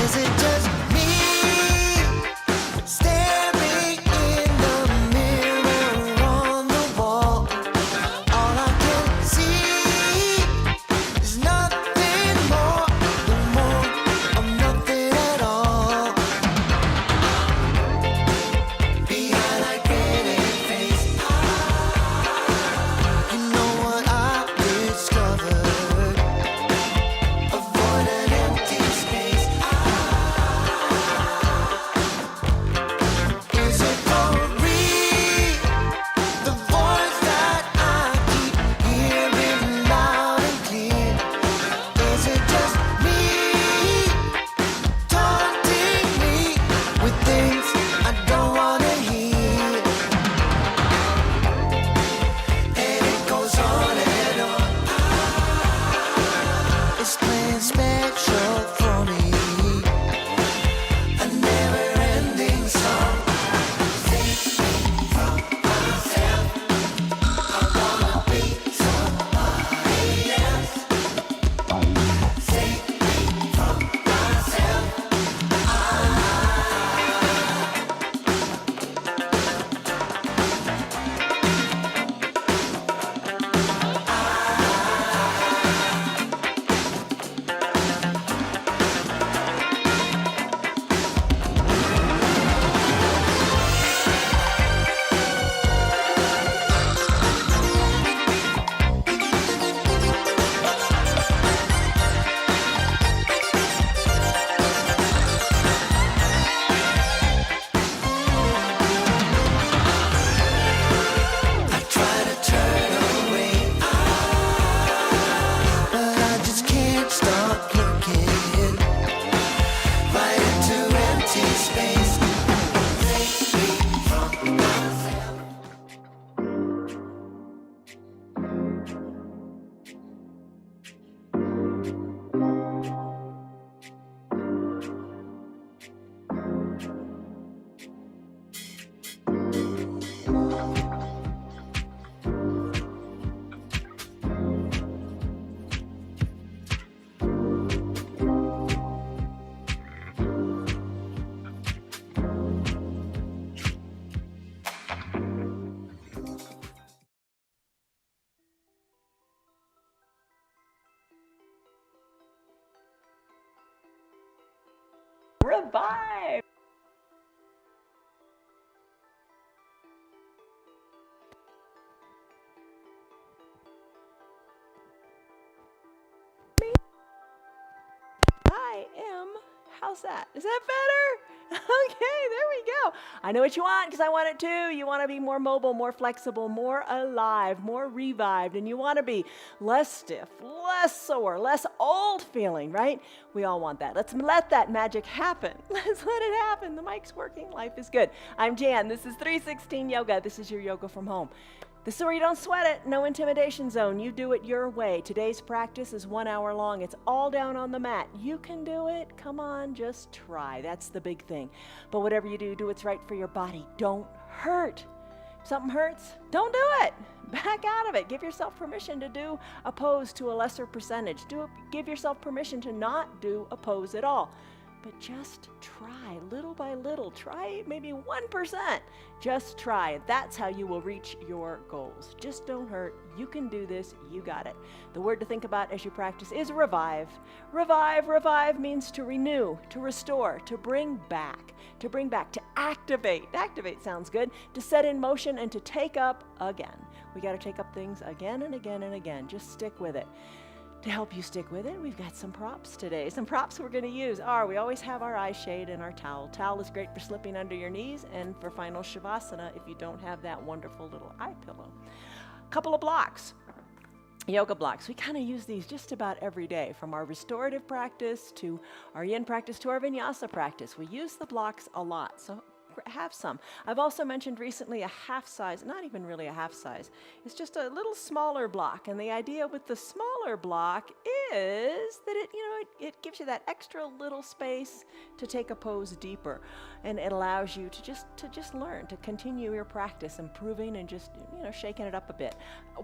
Is it just me staring in the mirror on the wall? All I can see is nothing more, no more of nothing at all. Behind that grinning face, you know what I've discovered? Avoid an empty space. Is it for real? The voice that I keep hearing loud and clear. Is it just me taunting me with things I don't wanna hear? And it goes on and on. It's playing special for me. A never-ending song. Save me from myself. I wanna be somebody else. Save me from myself. I try to turn away, but I just can't stop looking right into empty space. Save me from myself. Revive. I am. How's that? Is that better? Okay, there we go. I know what you want because I want it too. You want to be more mobile, more flexible, more alive, more revived, and you want to be less stiff, less sore, less old feeling, right? We all want that. Let's let that magic happen. Let's let it happen. The mic's working. Life is good. I'm Jan. This is 316 Yoga. This is your yoga from home. This is where you don't sweat it, no intimidation zone. You do it your way. Today's practice is 1 hour long. It's all down on the mat. You can do it. Come on, just try. That's the big thing. But whatever you do, do what's right for your body. Don't hurt. If something hurts, don't do it. Back out of it. Give yourself permission to do a pose to a lesser percentage. Give yourself permission to not do a pose at all. But just try, little by little. Try maybe 1%. Just try. That's how you will reach your goals. Just don't hurt. You can do this. You got it. The word to think about as you practice is revive. Revive means to renew, to restore, to bring back, to activate. Activate sounds good. To set in motion and to take up again. We got to take up things again and again and again. Just stick with it. To help you stick with it, we've got some props today. Some props we're going to use are, we always have our eye shade and our towel. Towel is great for slipping under your knees and for final shavasana if you don't have that wonderful little eye pillow. A couple of blocks, yoga blocks. We kind of use these just about every day, from our restorative practice to our yin practice to our vinyasa practice. We use the blocks a lot, so have some. I've also mentioned recently a half size, not even really a half size. It's just a little smaller block. And the idea with the smaller block is that it, it gives you that extra little space to take a pose deeper, and it allows you to just learn, to continue your practice, improving and just, shaking it up a bit.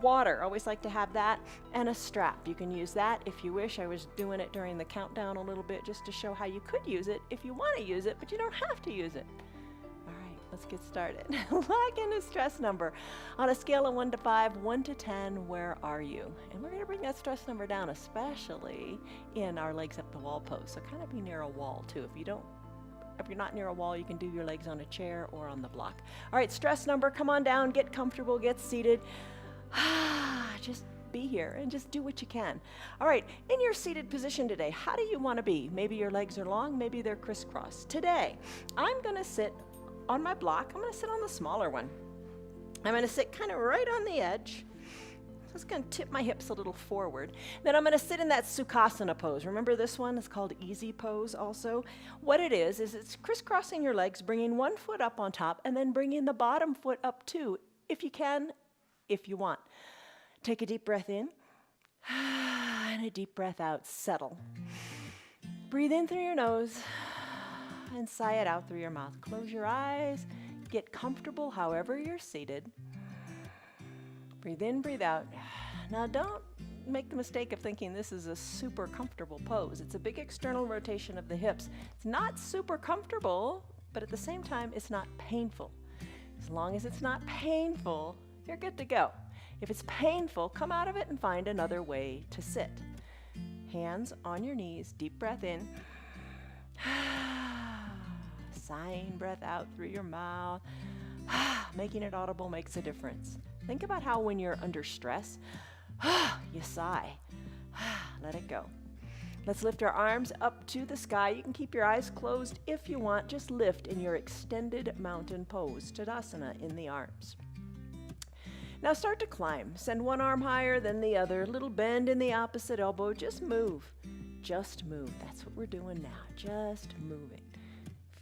Water, always like to have that, and a strap. You can use that if you wish. I was doing it during the countdown a little bit just to show how you could use it if you want to use it, but you don't have to use it. Let's get started. Lock in a stress number. On a scale of 1 to 5, 1 to 10, where are you? And we're going to bring that stress number down, especially in our legs up the wall pose. So kind of be near a wall too. If you're not near a wall, you can do your legs on a chair or on the block. All right, stress number, come on down, get comfortable, get seated. Just be here and just do what you can. All right, in your seated position today, how do you want to be? Maybe your legs are long, maybe they're crisscross. Today, I'm going to sit on my block. I'm going to sit on the smaller one. I'm going to sit kind of right on the edge. So it's going to tip my hips a little forward. Then I'm going to sit in that Sukhasana pose. Remember this one? It's called easy pose also. What it is it's crisscrossing your legs, bringing one foot up on top, and then bringing the bottom foot up too, if you can, if you want. Take a deep breath in, and a deep breath out. Settle. Breathe in through your nose, and sigh it out through your mouth. Close your eyes. Get comfortable however you're seated. Breathe in, breathe out. Now don't make the mistake of thinking this is a super comfortable pose. It's a big external rotation of the hips. It's not super comfortable, but at the same time, it's not painful. As long as it's not painful, you're good to go. If it's painful, come out of it and find another way to sit. Hands on your knees, deep breath in. Sighing breath out through your mouth. Making it audible makes a difference. Think about how when you're under stress, you sigh. Let it go. Let's lift our arms up to the sky. You can keep your eyes closed if you want. Just lift in your extended mountain pose, Tadasana in the arms. Now start to climb. Send one arm higher than the other. Little bend in the opposite elbow. Just move. Just move. That's what we're doing now. Just moving.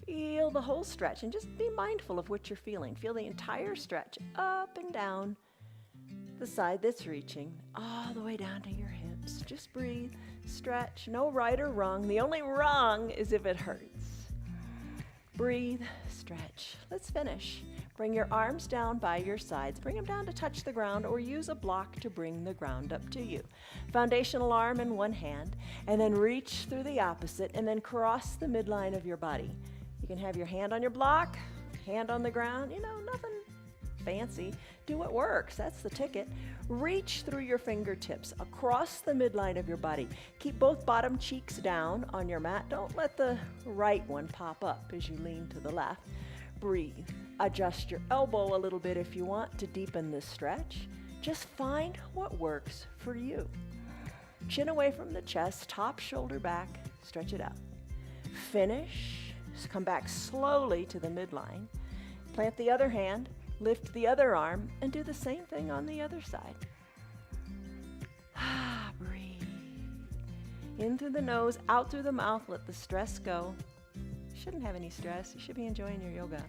Feel the whole stretch and just be mindful of what you're feeling. Feel the entire stretch up and down the side that's reaching all the way down to your hips. Just breathe, stretch, no right or wrong. The only wrong is if it hurts. Breathe, stretch. Let's finish. Bring your arms down by your sides. Bring them down to touch the ground or use a block to bring the ground up to you. Foundational arm in one hand, and then reach through the opposite and then cross the midline of your body. You can have your hand on your block, hand on the ground, nothing fancy. Do what works, that's the ticket. Reach through your fingertips across the midline of your body. Keep both bottom cheeks down on your mat. Don't let the right one pop up as you lean to the left. Breathe. Adjust your elbow a little bit if you want to deepen this stretch. Just find what works for you. Chin away from the chest, top shoulder back, stretch it out. Finish. Just come back slowly to the midline. Plant the other hand, lift the other arm, and do the same thing on the other side. Breathe. In through the nose, out through the mouth, let the stress go. You shouldn't have any stress. You should be enjoying your yoga.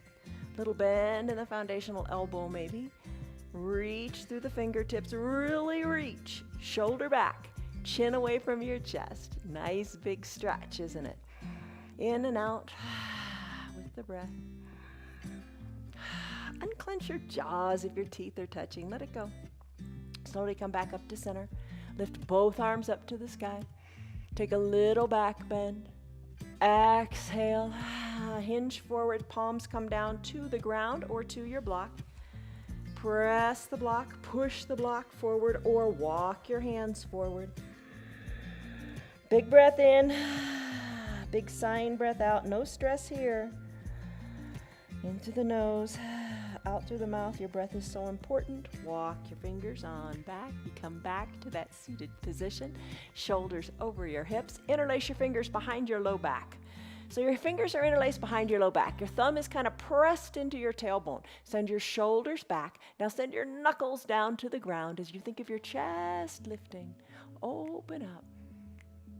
Little bend in the foundational elbow maybe. Reach through the fingertips, really reach. Shoulder back, chin away from your chest. Nice big stretch, isn't it? In and out with the breath. Unclench your jaws if your teeth are touching. Let it go. Slowly come back up to center. Lift both arms up to the sky. Take a little back bend. Exhale. Hinge forward. Palms come down to the ground or to your block. Press the block. Push the block forward or walk your hands forward. Big breath in. Big sighing breath out. No stress here. In through the nose, out through the mouth. Your breath is so important. Walk your fingers on back. You come back to that seated position. Shoulders over your hips. Interlace your fingers behind your low back. So your fingers are interlaced behind your low back. Your thumb is kind of pressed into your tailbone. Send your shoulders back. Now send your knuckles down to the ground as you think of your chest lifting. Open up.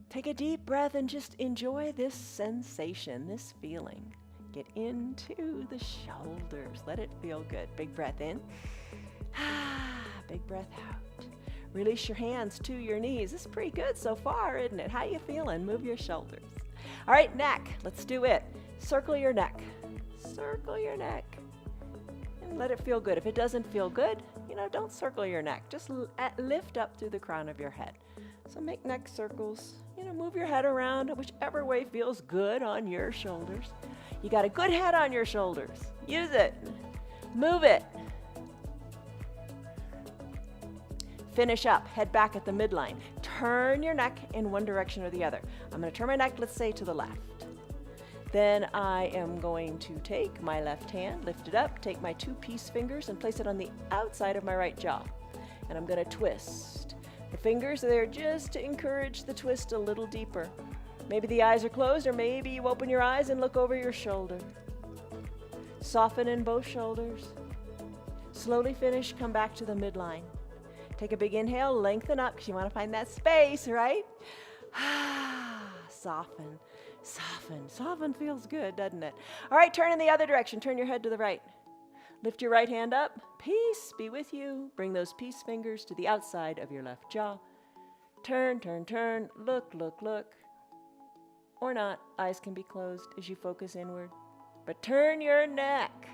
Take a deep breath and just enjoy this sensation, this feeling. Get into the shoulders. Let it feel good. Big breath in. Big breath out. Release your hands to your knees. This is pretty good so far, isn't it? How you feeling? Move your shoulders. All right, neck. Let's do it. Circle your neck. Circle your neck. And let it feel good. If it doesn't feel good, don't circle your neck. Just lift up through the crown of your head. So make neck circles. Move your head around whichever way feels good on your shoulders. You got a good head on your shoulders. Use it. Move it. Finish up. Head back at the midline. Turn your neck in one direction or the other. I'm going to turn my neck, let's say, to the left. Then I am going to take my left hand, lift it up, take my 2 peace fingers and place it on the outside of my right jaw. And I'm going to twist. The fingers are there just to encourage the twist a little deeper. Maybe the eyes are closed, or maybe you open your eyes and look over your shoulder. Soften in both shoulders. Slowly finish, come back to the midline. Take a big inhale, lengthen up because you want to find that space, right? Soften, soften. Soften feels good, doesn't it? All right, turn in the other direction. Turn your head to the right. Lift your right hand up. Peace be with you. Bring those peace fingers to the outside of your left jaw. Turn, turn, turn. Look, look, look. Or not. Eyes can be closed as you focus inward. But turn your neck.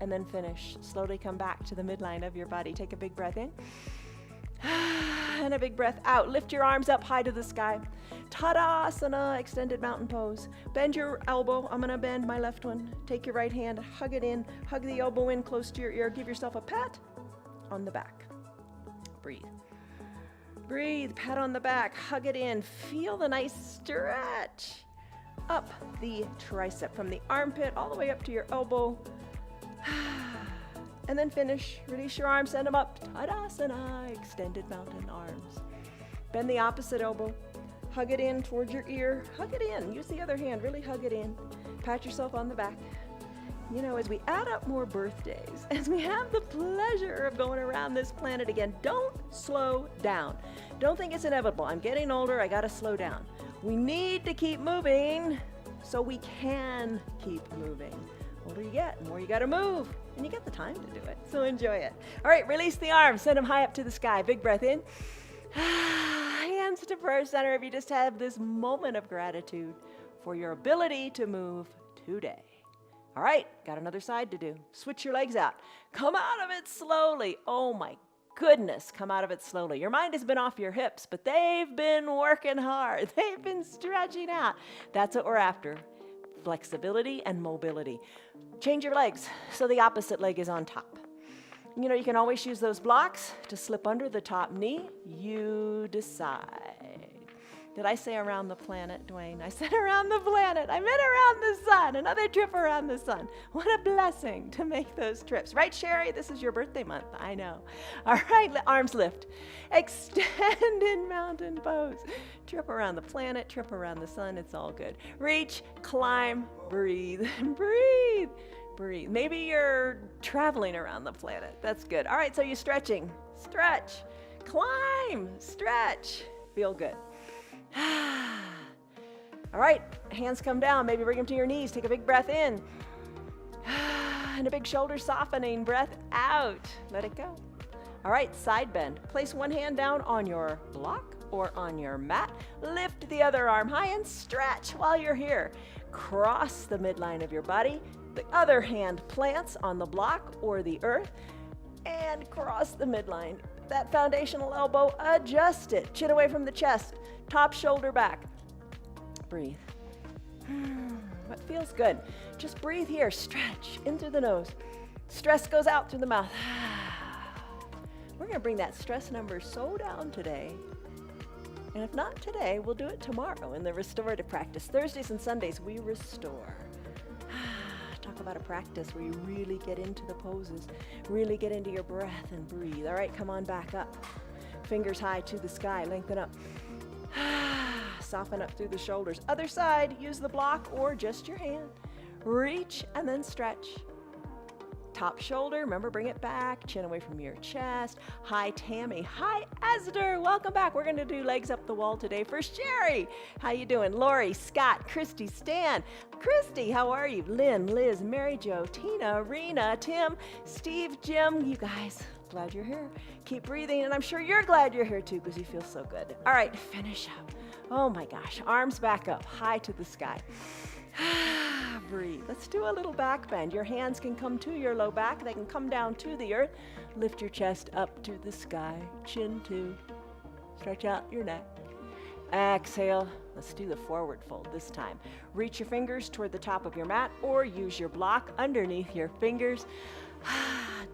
And then finish. Slowly come back to the midline of your body. Take a big breath in. And a big breath out. Lift your arms up high to the sky. Tadasana, extended mountain pose. Bend your elbow. I'm going to bend my left one. Take your right hand, hug it in, hug the elbow in close to your ear. Give yourself a pat on the back. Breathe. Breathe, pat on the back, hug it in. Feel the nice stretch up the tricep from the armpit all the way up to your elbow. And then finish. Release your arms, send them up. Tadasana, extended mountain arms. Bend the opposite elbow. Hug it in towards your ear. Hug it in. Use the other hand. Really hug it in. Pat yourself on the back. As we add up more birthdays, as we have the pleasure of going around this planet again, don't slow down. Don't think it's inevitable. I'm getting older. I got to slow down. We need to keep moving so we can keep moving. The older you get, the more you got to move. And you get the time to do it. So enjoy it. All right, release the arms. Send them high up to the sky. Big breath in. Hands to prayer center if you just have this moment of gratitude for your ability to move today. All right, got another side to do. Switch your legs out. Come out of it slowly. Oh my goodness, come out of it slowly. Your mind has been off your hips, but they've been working hard. They've been stretching out. That's what we're after. Flexibility and mobility. Change your legs so the opposite leg is on top. You can always use those blocks to slip under the top knee. You decide. Did I say around the planet, Dwayne? I said around the planet. I meant around the sun. Another trip around the sun. What a blessing to make those trips. Right, Sherry? This is your birthday month. I know. All right, arms lift. Extended mountain pose. Trip around the planet, trip around the sun. It's all good. Reach, climb, breathe, breathe. Breathe. Maybe you're traveling around the planet. That's good. All right, so you're stretching. Stretch. Climb. Stretch. Feel good. All right, hands come down. Maybe bring them to your knees. Take a big breath in. And a big shoulder softening breath out. Let it go. All right, side bend. Place one hand down on your block or on your mat. Lift the other arm high and stretch while you're here. Cross the midline of your body. The other hand plants on the block or the earth and cross the midline. That foundational elbow, adjust it. Chin away from the chest, top shoulder back. Breathe. What feels good? Just breathe here. Stretch in through the nose. Stress goes out through the mouth. We're going to bring that stress number so down today. And if not today, we'll do it tomorrow in the restorative practice. Thursdays and Sundays, we restore. Talk about a practice where you really get into the poses, really get into your breath and breathe. All right, come on back up. Fingers high to the sky, lengthen up. Soften up through the shoulders. Other side, use the block or just your hand. Reach and then stretch. Top shoulder, remember, bring it back. Chin away from your chest. Hi, Tammy. Hi, Esther. Welcome back. We're going to do legs up the wall today. First, Sherry. How you doing? Lori, Scott, Christy, Stan. Christy, how are you? Lynn, Liz, Mary Jo, Tina, Rena, Tim, Steve, Jim. You guys, glad you're here. Keep breathing, and I'm sure you're glad you're here too because you feel so good. All right, finish up. Oh my gosh, arms back up, high to the sky. Breathe. Let's do a little back bend. Your hands can come to your low back. They can come down to the earth. Lift your chest up to the sky. Chin too. Stretch out your neck. Exhale. Let's do the forward fold this time. Reach your fingers toward the top of your mat or use your block underneath your fingers.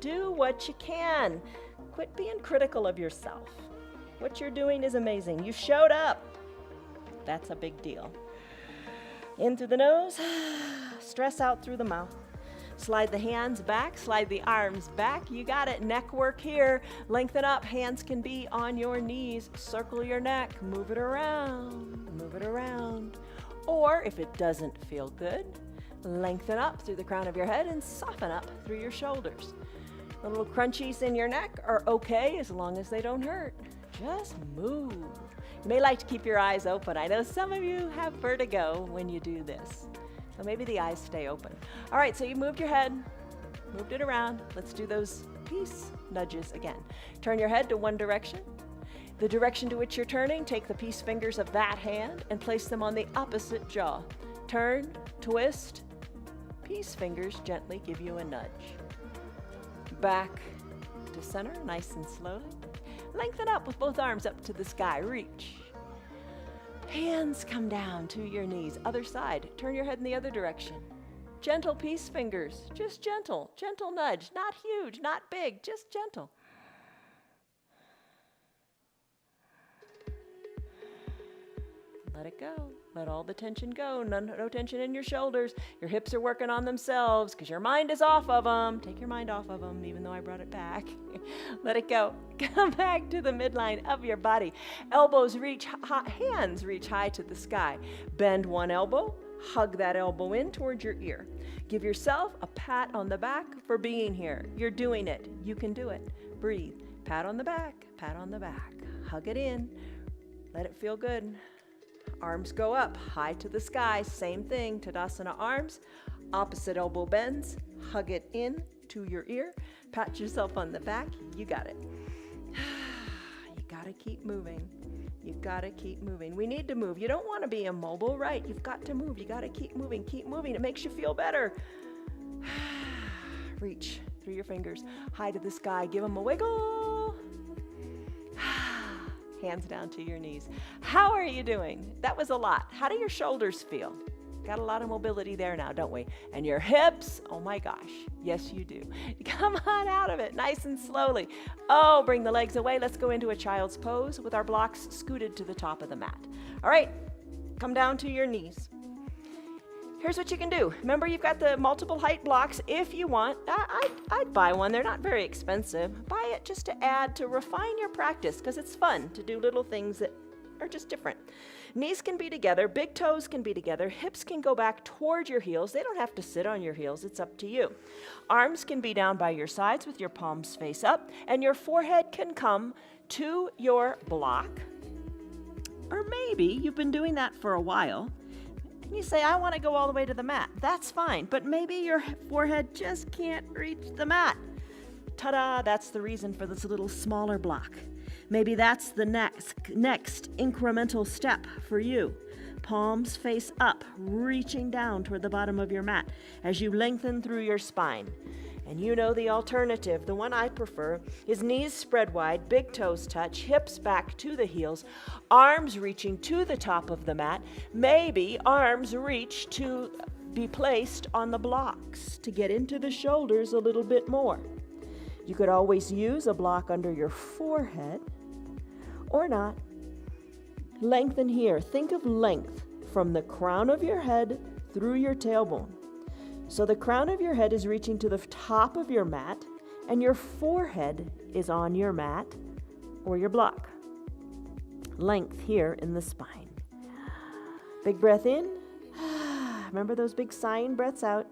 Do what you can. Quit being critical of yourself. What you're doing is amazing. You showed up. That's a big deal. In through the nose, stress out through the mouth. Slide the hands back, slide the arms back. You got it. Neck work here. Lengthen up. Hands can be on your knees. Circle your neck. Move it around. Move it around. Or if it doesn't feel good, lengthen up through the crown of your head and soften up through your shoulders. The little crunchies in your neck are okay as long as they don't hurt. Just move. You may like to keep your eyes open. I know some of you have vertigo when you do this. So maybe the eyes stay open. All right, so you moved your head, moved it around. Let's do those peace nudges again. Turn your head to one direction. The direction to which you're turning, take the peace fingers of that hand and place them on the opposite jaw. Turn, twist, peace fingers gently give you a nudge. Back to center, nice and slowly. Lengthen up with both arms up to the sky. Reach. Hands come down to your knees. Other side. Turn your head in the other direction. Gentle peace fingers. Just gentle. Gentle nudge. Not huge, not big. Just gentle. Let it go. Let all the tension go. No tension in your shoulders. Your hips are working on themselves because your mind is off of them. Take your mind off of them, even though I brought it back. Let it go. Come back to the midline of your body. Elbows reach high, hands reach high to the sky. Bend one elbow. Hug that elbow in towards your ear. Give yourself a pat on the back for being here. You're doing it. You can do it. Breathe. Pat on the back. Pat on the back. Hug it in. Let it feel good. Arms go up, high to the sky. Same thing, Tadasana arms. Opposite elbow bends. Hug it in to your ear. Pat yourself on the back. You got it. You gotta keep moving. You gotta keep moving. We need to move. You don't want to be immobile, right? You've got to move. You gotta keep moving. Keep moving. It makes you feel better. Reach through your fingers. High to the sky. Give them a wiggle. Hands down to your knees. How are you doing? That was a lot. How do your shoulders feel? Got a lot of mobility there now, don't we? And your hips, oh my gosh. Yes, you do. Come on out of it, nice and slowly. Oh, bring the legs away. Let's go into a child's pose with our blocks scooted to the top of the mat. All right, come down to your knees. Here's what you can do. Remember, you've got the multiple height blocks. If you want, I'd buy one. They're not very expensive. Buy it just to add, to refine your practice, because it's fun to do little things that are just different. Knees can be together. Big toes can be together. Hips can go back toward your heels. They don't have to sit on your heels. It's up to you. Arms can be down by your sides with your palms face up, and your forehead can come to your block. Or maybe you've been doing that for a while. You say, I want to go all the way to the mat. That's fine, but maybe your forehead just can't reach the mat. Ta-da, that's the reason for this little smaller block. Maybe that's the next incremental step for you. Palms face up, reaching down toward the bottom of your mat as you lengthen through your spine. And you know the alternative, the one I prefer, is knees spread wide, big toes touch, hips back to the heels, arms reaching to the top of the mat, maybe arms reach to be placed on the blocks to get into the shoulders a little bit more. You could always use a block under your forehead or not. Lengthen here. Think of length from the crown of your head through your tailbone. So the crown of your head is reaching to the top of your mat, and your forehead is on your mat or your block. Length here in the spine. Big breath in. Remember those big sighing breaths out.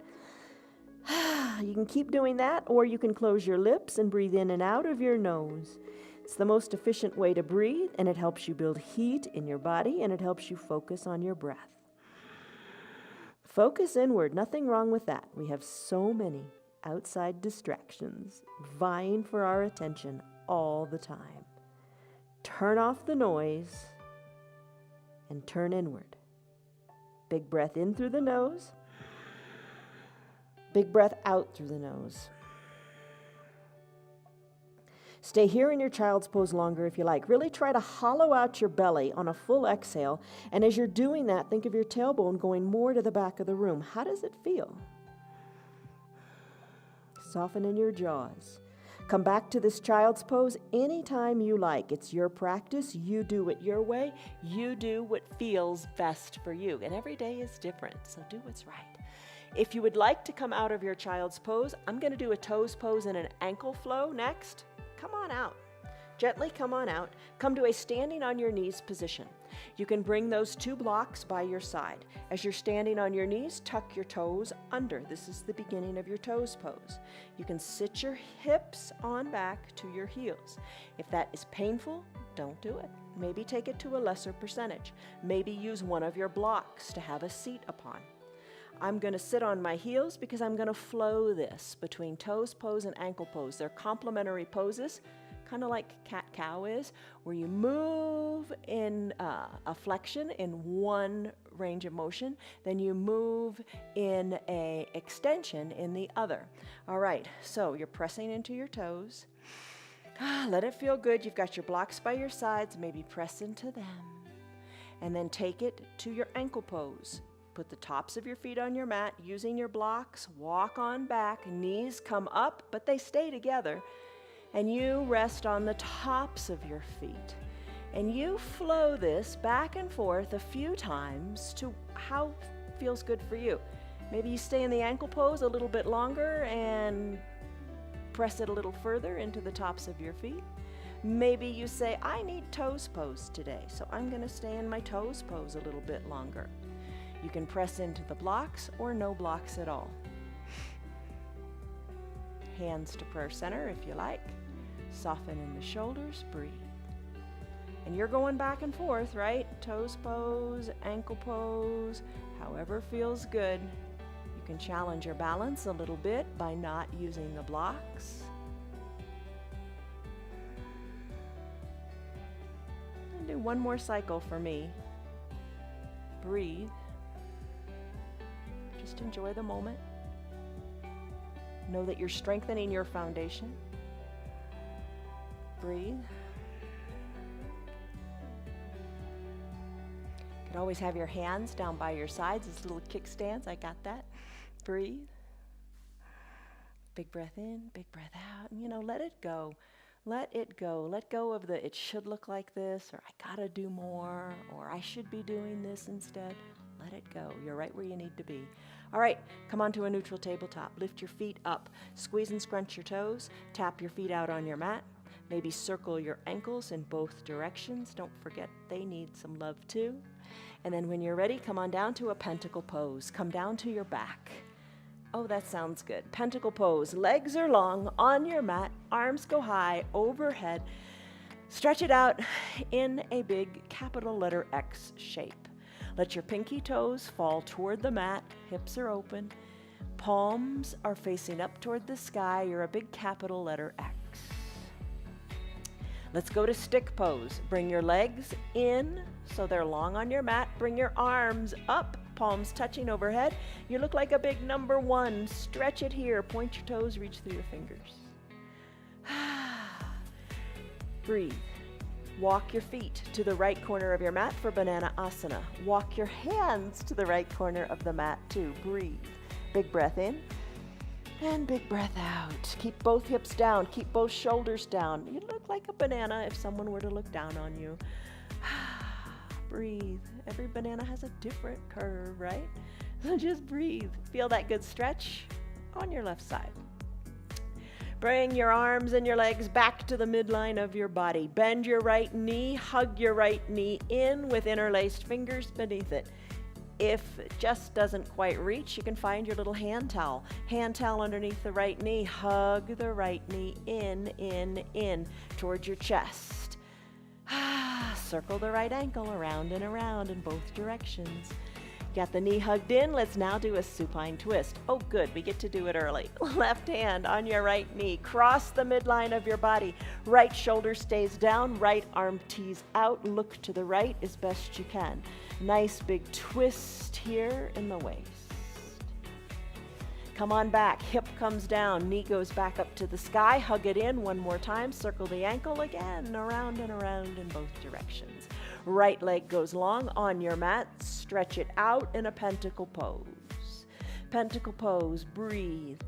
You can keep doing that, or you can close your lips and breathe in and out of your nose. It's the most efficient way to breathe, and it helps you build heat in your body, and it helps you focus on your breath. Focus inward, nothing wrong with that. We have so many outside distractions vying for our attention all the time. Turn off the noise and turn inward. Big breath in through the nose. Big breath out through the nose. Stay here in your child's pose longer if you like. Really try to hollow out your belly on a full exhale. And as you're doing that, think of your tailbone going more to the back of the room. How does it feel? Soften in your jaws. Come back to this child's pose anytime you like. It's your practice. You do it your way. You do what feels best for you. And every day is different, so do what's right. If you would like to come out of your child's pose, I'm going to do a toes pose and an ankle flow next. Come on out. Gently come on out. Come to a standing on your knees position. You can bring those 2 blocks by your side. As you're standing on your knees, tuck your toes under. This is the beginning of your toes pose. You can sit your hips on back to your heels. If that is painful, don't do it. Maybe take it to a lesser percentage. Maybe use one of your blocks to have a seat upon. I'm going to sit on my heels because I'm going to flow this between toes pose and ankle pose. They're complementary poses, kind of like cat-cow is, where you move in a flexion in one range of motion, then you move in a extension in the other. All right, so you're pressing into your toes. Let it feel good. You've got your blocks by your sides, maybe press into them. And then take it to your ankle pose. Put the tops of your feet on your mat, using your blocks, walk on back, knees come up, but they stay together. And you rest on the tops of your feet. And you flow this back and forth a few times to how feels good for you. Maybe you stay in the ankle pose a little bit longer and press it a little further into the tops of your feet. Maybe you say, I need toes pose today, so I'm going to stay in my toes pose a little bit longer. You can press into the blocks or no blocks at all. Hands to prayer center if you like. Soften in the shoulders, breathe. And you're going back and forth, right? Toes pose, ankle pose, however feels good. You can challenge your balance a little bit by not using the blocks. And do one more cycle for me. Breathe. Just enjoy the moment. Know that you're strengthening your foundation. Breathe. You can always have your hands down by your sides as little kickstands. I got that. Breathe. Big breath in, big breath out. And let it go. Let it go. Let go of the it should look like this, or I gotta do more, or I should be doing this instead. Let it go. You're right where you need to be. All right, come on to a neutral tabletop. Lift your feet up. Squeeze and scrunch your toes. Tap your feet out on your mat. Maybe circle your ankles in both directions. Don't forget they need some love too. And then when you're ready, come on down to a pentacle pose. Come down to your back. Oh, that sounds good. Pentacle pose. Legs are long on your mat. Arms go high overhead. Stretch it out in a big capital letter X shape. Let your pinky toes fall toward the mat. Hips are open. Palms are facing up toward the sky. You're a big capital letter X. Let's go to stick pose. Bring your legs in so they're long on your mat. Bring your arms up, palms touching overhead. You look like a big number 1. Stretch it here. Point your toes, reach through your fingers. Breathe. Walk your feet to the right corner of your mat for banana asana. Walk your hands to the right corner of the mat too. Breathe. Big breath in and big breath out. Keep both hips down. Keep both shoulders down. You look like a banana if someone were to look down on you. Breathe. Every banana has a different curve, right? So just breathe. Feel that good stretch on your left side. Bring your arms and your legs back to the midline of your body. Bend your right knee, hug your right knee in with interlaced fingers beneath it. If it just doesn't quite reach, you can find your little hand towel. Hand towel underneath the right knee. Hug the right knee in towards your chest. Circle the right ankle around and around in both directions. Got the knee hugged in. Let's now do a supine twist. Oh, good. We get to do it early. Left hand on your right knee. Cross the midline of your body. Right shoulder stays down. Right arm tees out. Look to the right as best you can. Nice big twist here in the waist. Come on back. Hip comes down. Knee goes back up to the sky. Hug it in one more time. Circle the ankle again. Around and around in both directions. Right leg goes long on your mat. Stretch it out in a pentacle pose. Pentacle pose. Breathe.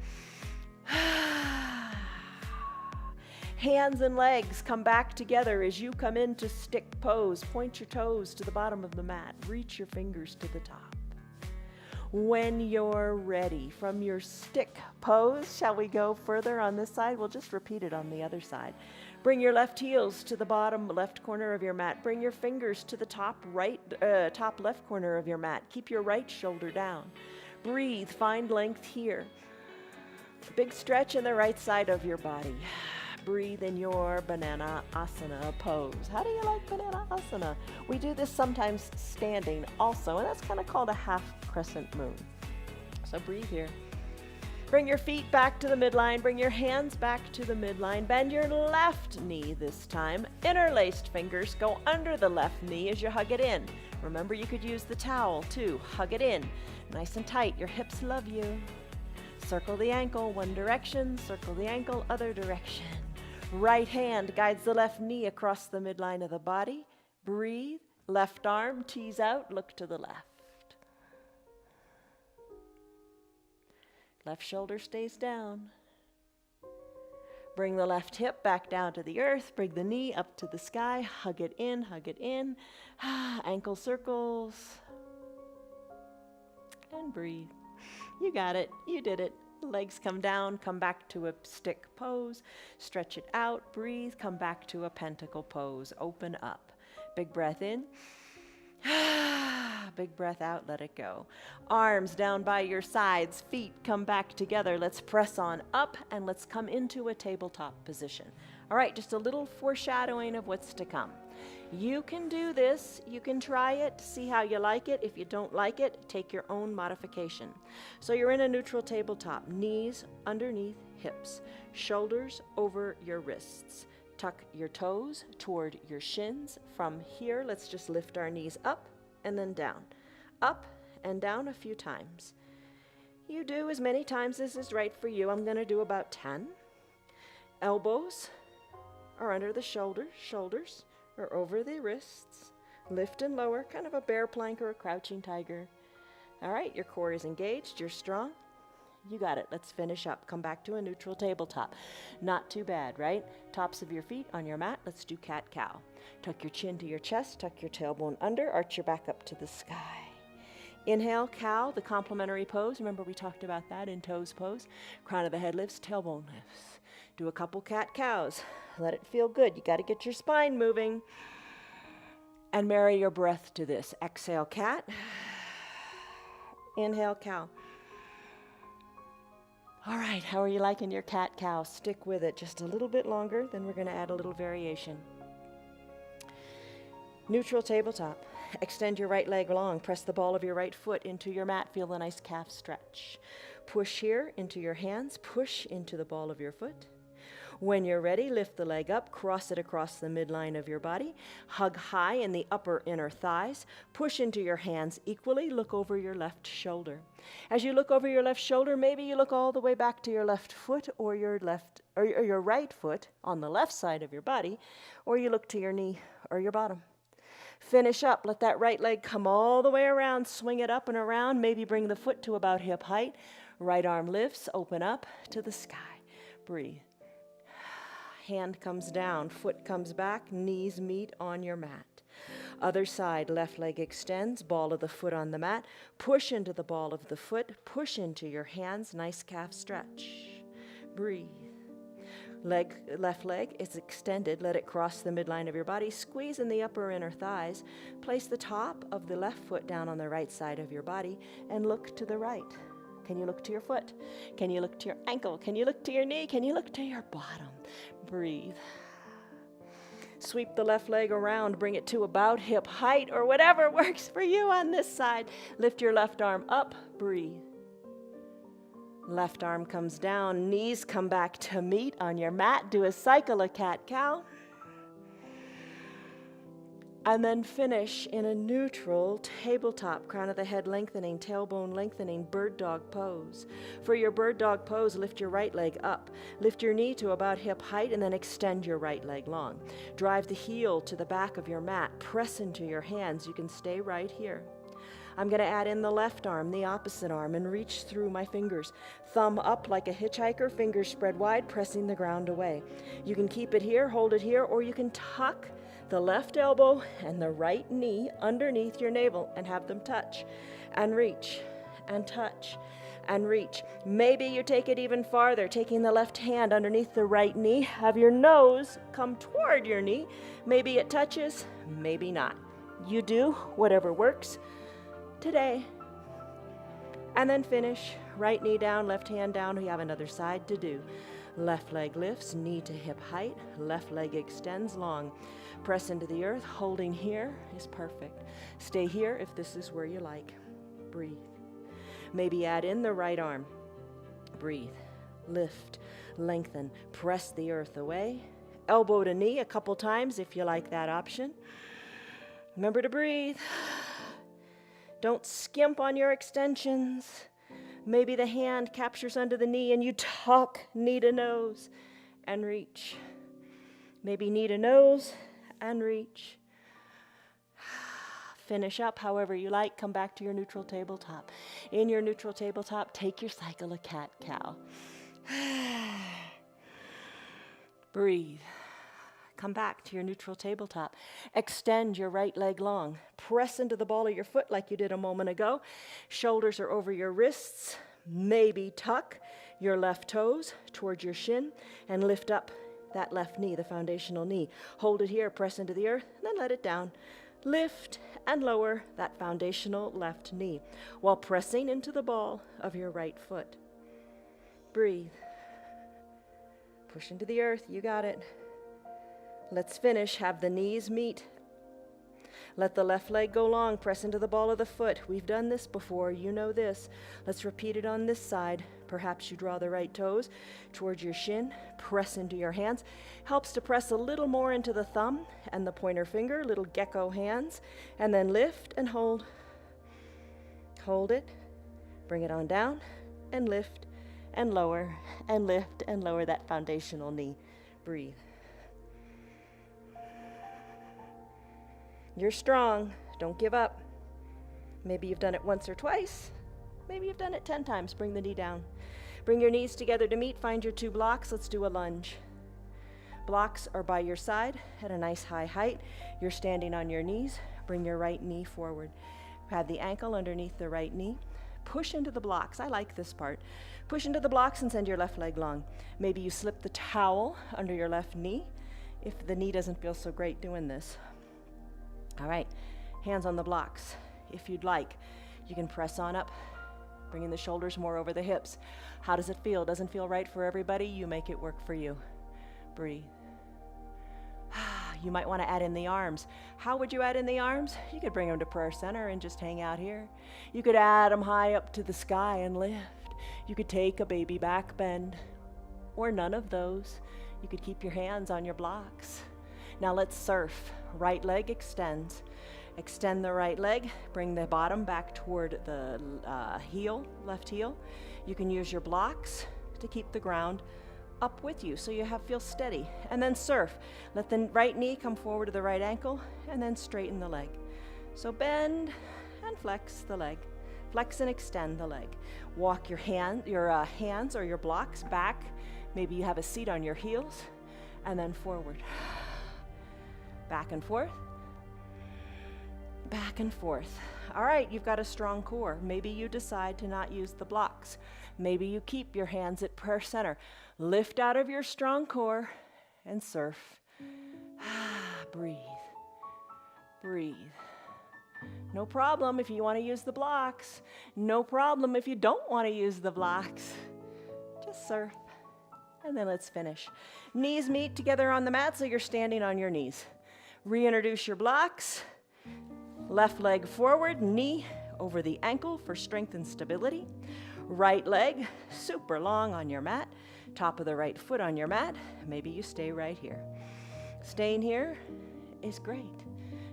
Hands and legs come back together as you come into stick pose. Point your toes to the bottom of the mat. Reach your fingers to the top. When you're ready, from your stick pose, shall we go further on this side? We'll just repeat it on the other side. Bring your left heels to the bottom left corner of your mat. Bring your fingers to the top left corner of your mat. Keep your right shoulder down. Breathe, find length here. Big stretch in the right side of your body. Breathe in your banana asana pose. How do you like banana asana? We do this sometimes standing also, and that's kind of called a half crescent moon. So breathe here. Bring your feet back to the midline. Bring your hands back to the midline. Bend your left knee this time. Interlaced fingers go under the left knee as you hug it in. Remember, you could use the towel too. Hug it in. Nice and tight. Your hips love you. Circle the ankle one direction. Circle the ankle other direction. Right hand guides the left knee across the midline of the body. Breathe. Left arm tees out. Look to the left. Left shoulder stays down. Bring the left hip back down to the earth. Bring the knee up to the sky. Hug it in, hug it in. Ankle circles. And breathe. You got it. You did it. Legs come down. Come back to a stick pose. Stretch it out. Breathe. Come back to a pentacle pose. Open up. Big breath in. Big breath out, let it go. Arms down by your sides, feet come back together. Let's press on up and let's come into a tabletop position. All right, just a little foreshadowing of what's to come. You can do this, you can try it, see how you like it. If you don't like it, take your own modification. So you're in a neutral tabletop, knees underneath hips, shoulders over your wrists. Tuck your toes toward your shins. From here, let's just lift our knees up and then down. Up and down a few times. You do as many times as is right for you. I'm going to do about 10. Elbows are under the shoulders or over the wrists. Lift and lower, kind of a bear plank or a crouching tiger. All right, your core is engaged. You're strong. You got it. Let's finish up. Come back to a neutral tabletop. Not too bad, right? Tops of your feet on your mat. Let's do cat-cow. Tuck your chin to your chest. Tuck your tailbone under. Arch your back up to the sky. Inhale, cow, the complementary pose. Remember we talked about that in toes pose. Crown of the head lifts, tailbone lifts. Do a couple cat-cows. Let it feel good. You got to get your spine moving. And marry your breath to this. Exhale, cat. Inhale, cow. All right, how are you liking your cat-cow? Stick with it just a little bit longer, then we're going to add a little variation. Neutral tabletop. Extend your right leg long. Press the ball of your right foot into your mat. Feel the nice calf stretch. Push here into your hands. Push into the ball of your foot. When you're ready, lift the leg up, cross it across the midline of your body. Hug high in the upper inner thighs. Push into your hands equally. Look over your left shoulder. As you look over your left shoulder, maybe you look all the way back to your left foot or your right foot on the left side of your body, or you look to your knee or your bottom. Finish up. Let that right leg come all the way around. Swing it up and around. Maybe bring the foot to about hip height. Right arm lifts. Open up to the sky. Breathe. Hand comes down, foot comes back, knees meet on your mat. Other side, left leg extends, ball of the foot on the mat. Push into the ball of the foot, push into your hands, nice calf stretch. Breathe. Left leg is extended, let it cross the midline of your body. Squeeze in the upper inner thighs. Place the top of the left foot down on the right side of your body and look to the right. Can you look to your foot? Can you look to your ankle? Can you look to your knee? Can you look to your bottom? Breathe. Sweep the left leg around, bring it to about hip height or whatever works for you on this side. Lift your left arm up, breathe. Left arm comes down, knees come back to meet on your mat. Do a cycle of cat-cow. And then finish in a neutral tabletop, crown of the head lengthening, tailbone lengthening, bird dog pose. For your bird dog pose, lift your right leg up. Lift your knee to about hip height and then extend your right leg long. Drive the heel to the back of your mat. Press into your hands. You can stay right here. I'm going to add in the left arm, the opposite arm, and reach through my fingers. Thumb up like a hitchhiker, fingers spread wide, pressing the ground away. You can keep it here, hold it here, or you can tuck the left elbow and the right knee underneath your navel and have them touch and reach and touch and reach. Maybe you take it even farther, taking the left hand underneath the right knee. Have your nose come toward your knee. Maybe it touches, maybe not. You do whatever works today. And then finish. Right knee down, left hand down. We have another side to do. Left leg lifts, knee to hip height. Left leg extends long. Press into the earth. Holding here is perfect. Stay here if this is where you like. Breathe. Maybe add in the right arm. Breathe. Lift. Lengthen. Press the earth away. Elbow to knee a couple times if you like that option. Remember to breathe. Don't skimp on your extensions. Maybe the hand captures under the knee and you tuck knee to nose and reach. Maybe knee to nose and reach. Finish up however you like. Come back to your neutral tabletop. In your neutral tabletop, take your cycle of cat-cow. Breathe. Come back to your neutral tabletop. Extend your right leg long. Press into the ball of your foot like you did a moment ago. Shoulders are over your wrists. Maybe tuck your left toes towards your shin and lift up that left knee, the foundational knee. Hold it here, press into the earth, and then let it down. Lift and lower that foundational left knee while pressing into the ball of your right foot. Breathe. Push into the earth. You got it. Let's finish. Have the knees meet. Let the left leg go long. Press into the ball of the foot. We've done this before. You know this. Let's repeat it on this side. Perhaps you draw the right toes towards your shin. Press into your hands. Helps to press a little more into the thumb and the pointer finger, little gecko hands. And then lift and hold. Hold it. Bring it on down and lift and lower and lift and lower that foundational knee. Breathe. You're strong. Don't give up. Maybe you've done it once or twice. Maybe you've done it 10 times. Bring the knee down. Bring your knees together to meet. Find your 2 blocks. Let's do a lunge. Blocks are by your side at a nice high height. You're standing on your knees. Bring your right knee forward. Have the ankle underneath the right knee. Push into the blocks. I like this part. Push into the blocks and send your left leg long. Maybe you slip the towel under your left knee if the knee doesn't feel so great doing this. All right, hands on the blocks. If you'd like, you can press on up, bringing the shoulders more over the hips. How does it feel? Doesn't feel right for everybody? You make it work for you. Breathe. You might want to add in the arms. How would you add in the arms? You could bring them to prayer center and just hang out here. You could add them high up to the sky and lift. You could take a baby back bend, or none of those. You could keep your hands on your blocks. Now let's surf. Right leg extends. Extend the right leg. Bring the bottom back toward the heel, left heel. You can use your blocks to keep the ground up with you so you feel steady. And then surf. Let the right knee come forward to the right ankle and then straighten the leg. So bend and flex the leg. Flex and extend the leg. Walk your hands or your blocks back. Maybe you have a seat on your heels and then forward. Back and forth. Back and forth. All right, you've got a strong core. Maybe you decide to not use the blocks. Maybe you keep your hands at prayer center. Lift out of your strong core and surf. Breathe. Breathe. No problem if you want to use the blocks. No problem if you don't want to use the blocks. Just surf. And then let's finish. Knees meet together on the mat, so you're standing on your knees. Reintroduce your blocks. Left leg forward, knee over the ankle for strength and stability. Right leg super long on your mat. Top of the right foot on your mat. Maybe you stay right here. Staying here is great.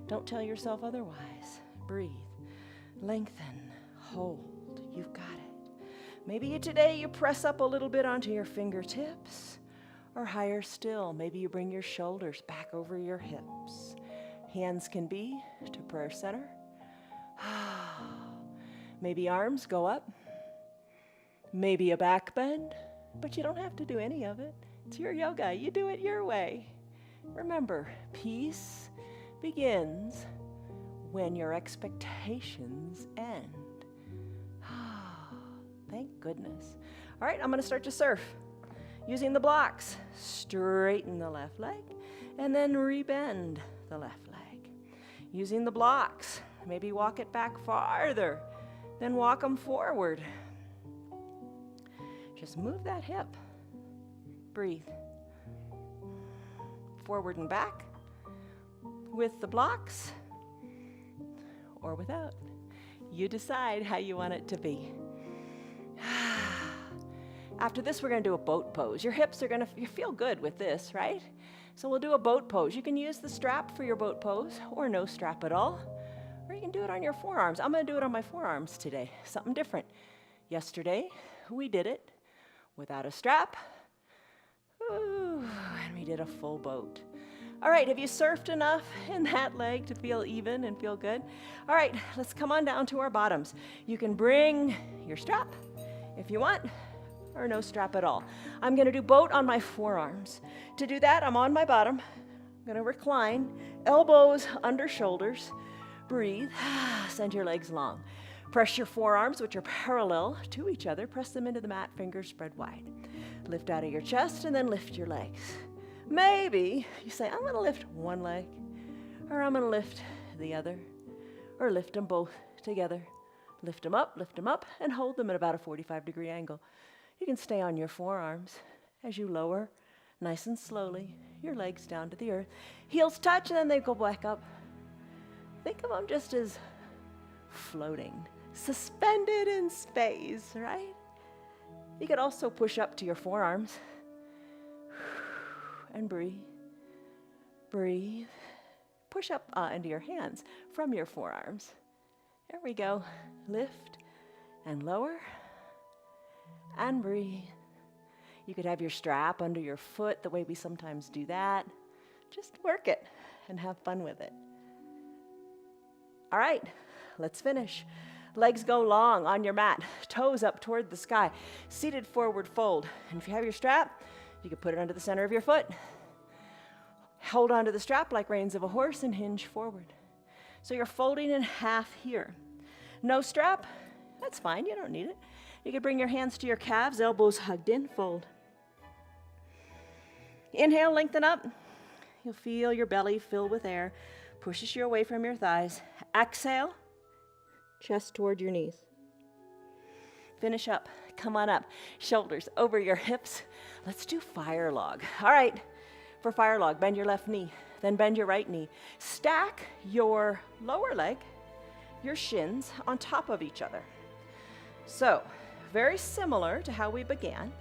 Don't tell yourself otherwise. Breathe, lengthen, hold. You've got it. Maybe today you press up a little bit onto your fingertips, or higher still, maybe you bring your shoulders back over your hips. Hands can be to prayer center. Maybe arms go up. Maybe a back bend, but you don't have to do any of it. It's your yoga. You do it your way. Remember, peace begins when your expectations end. Thank goodness. All right, I'm going to start to surf. Using the blocks, straighten the left leg and then rebend the left leg. Using the blocks, maybe walk it back farther, then walk them forward. Just move that hip. Breathe. Forward and back with the blocks or without. You decide how you want it to be. After this, we're going to do a boat pose. Your hips are going to feel good with this, right? So we'll do a boat pose. You can use the strap for your boat pose or no strap at all, or you can do it on your forearms. I'm going to do it on my forearms today, something different. Yesterday, we did it without a strap. Ooh, and we did a full boat. All right, have you surfed enough in that leg to feel even and feel good? All right, let's come on down to our bottoms. You can bring your strap if you want, or no strap at all. I'm gonna do boat on my forearms. To do that, I'm on my bottom. I'm gonna recline, elbows under shoulders. Breathe, send your legs long. Press your forearms, which are parallel to each other. Press them into the mat, fingers spread wide. Lift out of your chest and then lift your legs. Maybe you say, I'm gonna lift one leg, or I'm gonna lift the other, or lift them both together. Lift them up, and hold them at about a 45-degree angle. You can stay on your forearms as you lower, nice and slowly, your legs down to the earth. Heels touch, and then they go back up. Think of them just as floating, suspended in space, right? You could also push up to your forearms and breathe. Breathe. Push up into your hands from your forearms. There we go. Lift and lower and breathe. You could have your strap under your foot the way we sometimes do that. Just work it and have fun with it. All right, let's finish. Legs go long on your mat, toes up toward the sky, seated forward fold. And if you have your strap, you can put it under the center of your foot. Hold onto the strap like reins of a horse and hinge forward. So you're folding in half here. No strap, that's fine, you don't need it. You can bring your hands to your calves, elbows hugged in, fold. Inhale, lengthen up. You'll feel your belly fill with air, pushes you away from your thighs. Exhale, chest toward your knees. Finish up, come on up, shoulders over your hips. Let's do fire log. All right, for fire log, bend your left knee, then bend your right knee. Stack your lower leg, your shins on top of each other. So, very similar to how we began,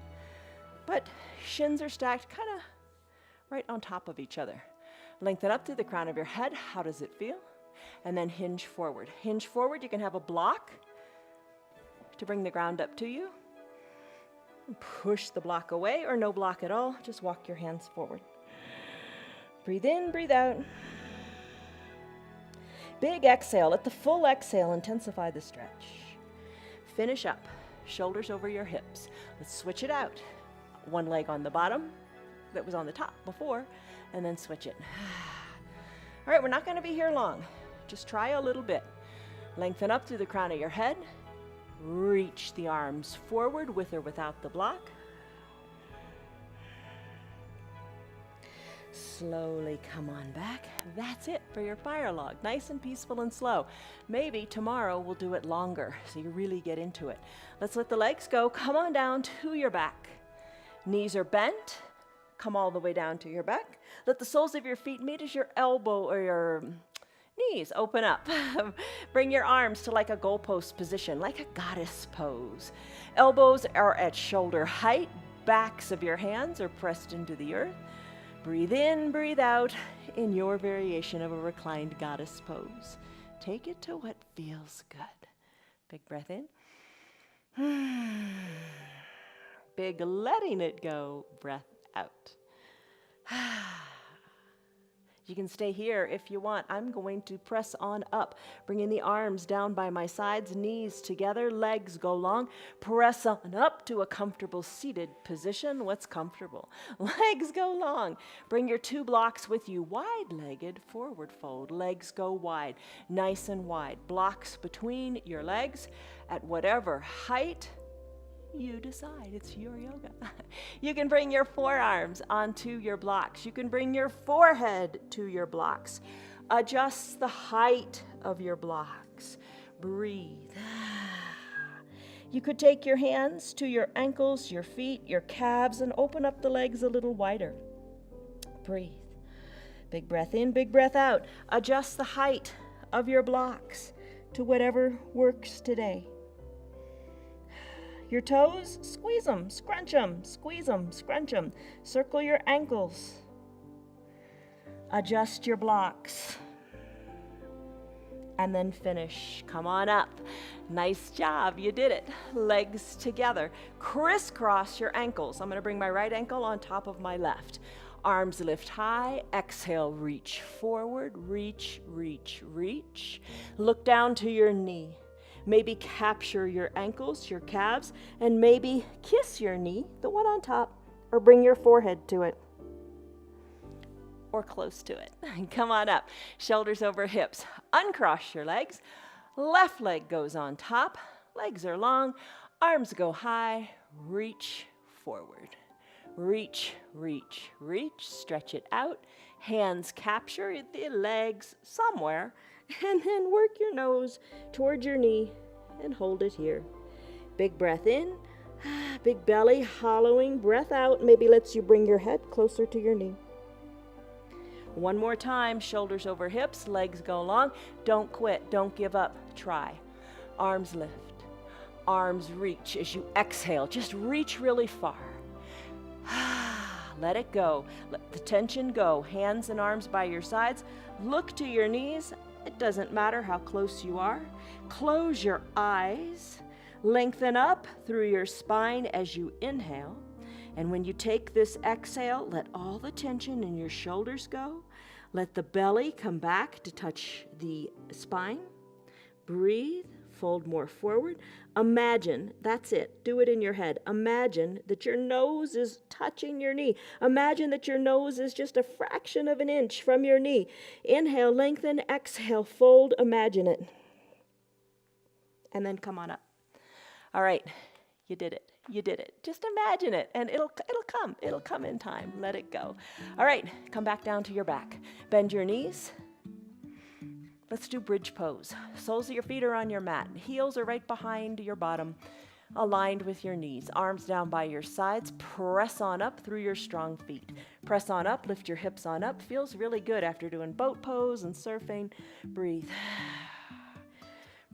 but shins are stacked kind of right on top of each other. Lengthen up through the crown of your head. How does it feel? And then hinge forward. Hinge forward, you can have a block to bring the ground up to you. Push the block away or no block at all. Just walk your hands forward. Breathe in, breathe out. Big exhale. Let the full exhale intensify the stretch. Finish up. Shoulders over your hips. Let's switch it out. One leg on the bottom that was on the top before, and then switch it. All right, we're not going to be here long. Just try a little bit. Lengthen up through the crown of your head. Reach the arms forward with or without the block. Slowly come on back. That's it for your fire log. Nice and peaceful and slow. Maybe tomorrow we'll do it longer so you really get into it. Let's let the legs go. Come on down to your back. Knees are bent. Come all the way down to your back. Let the soles of your feet meet as your elbow or your knees open up. Bring your arms to like a goalpost position, like a goddess pose. Elbows are at shoulder height. Backs of your hands are pressed into the earth. Breathe in, breathe out in your variation of a reclined goddess pose. Take it to what feels good. Big breath in. Big letting it go. Breath out. You can stay here if you want. I'm going to press on up, bringing the arms down by my sides, knees together, legs go long. Press on up to a comfortable seated position. What's comfortable? Legs go long. Bring your 2 blocks with you, wide-legged forward fold. Legs go wide, nice and wide. Blocks between your legs at whatever height you decide. It's your yoga. You can bring your forearms onto your blocks. You can bring your forehead to your blocks. Adjust the height of your blocks. Breathe. You could take your hands to your ankles, your feet, your calves, and open up the legs a little wider. Breathe. Big breath in, big breath out. Adjust the height of your blocks to whatever works today. Your toes, squeeze them, scrunch them, squeeze them, scrunch them. Circle your ankles. Adjust your blocks. And then finish. Come on up. Nice job, you did it. Legs together. Crisscross your ankles. I'm going to bring my right ankle on top of my left. Arms lift high. Exhale, reach forward. Reach, reach, reach. Look down to your knee. Maybe capture your ankles, your calves, and maybe kiss your knee, the one on top, or bring your forehead to it, or close to it. Come on up, shoulders over hips. Uncross your legs. Left leg goes on top. Legs are long. Arms go high. Reach forward. Reach, reach, reach. Stretch it out. Hands capture the legs somewhere. And then work your nose toward your knee and hold it here. Big breath in, big belly, hollowing. Breath out maybe lets you bring your head closer to your knee. One more time, shoulders over hips, legs go long. Don't quit, don't give up, try. Arms lift, arms reach as you exhale. Just reach really far. Let it go, let the tension go. Hands and arms by your sides. Look to your knees. It doesn't matter how close you are. Close your eyes. Lengthen up through your spine as you inhale. And when you take this exhale, let all the tension in your shoulders go. Let the belly come back to touch the spine. Breathe. Fold more forward. Imagine, that's it. Do it in your head. Imagine that your nose is touching your knee. Imagine that your nose is just a fraction of an inch from your knee. Inhale, lengthen, exhale, fold, imagine it. And then come on up. All right, you did it. You did it. Just imagine it, and it'll come. It'll come in time. Let it go. All right, come back down to your back. Bend your knees. Let's do bridge pose. Soles of your feet are on your mat. Heels are right behind your bottom, aligned with your knees. Arms down by your sides. Press on up through your strong feet. Press on up, lift your hips on up. Feels really good after doing boat pose and surfing. Breathe.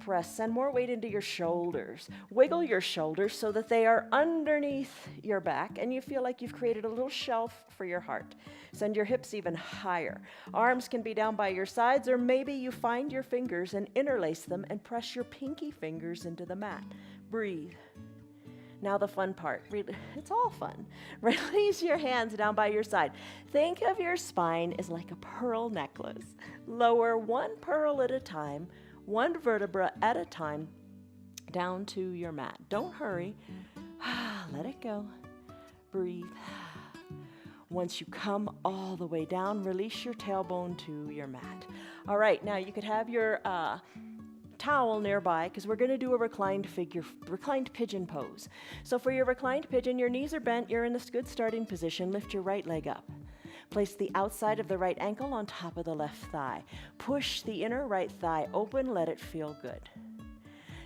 Press, send more weight into your shoulders. Wiggle your shoulders so that they are underneath your back and you feel like you've created a little shelf for your heart. Send your hips even higher. Arms can be down by your sides, or maybe you find your fingers and interlace them and press your pinky fingers into the mat. Breathe. Now the fun part. It's all fun. Release your hands down by your side. Think of your spine as like a pearl necklace. Lower one pearl at a time, one vertebra at a time, down to your mat. Don't hurry. Let it go. Breathe. Once you come all the way down, release your tailbone to your mat. All right, now you could have your towel nearby because we're going to do a reclined pigeon pose. So for your reclined pigeon, your knees are bent. You're in this good starting position. Lift your right leg up. Place the outside of the right ankle on top of the left thigh. Push the inner right thigh open. Let it feel good.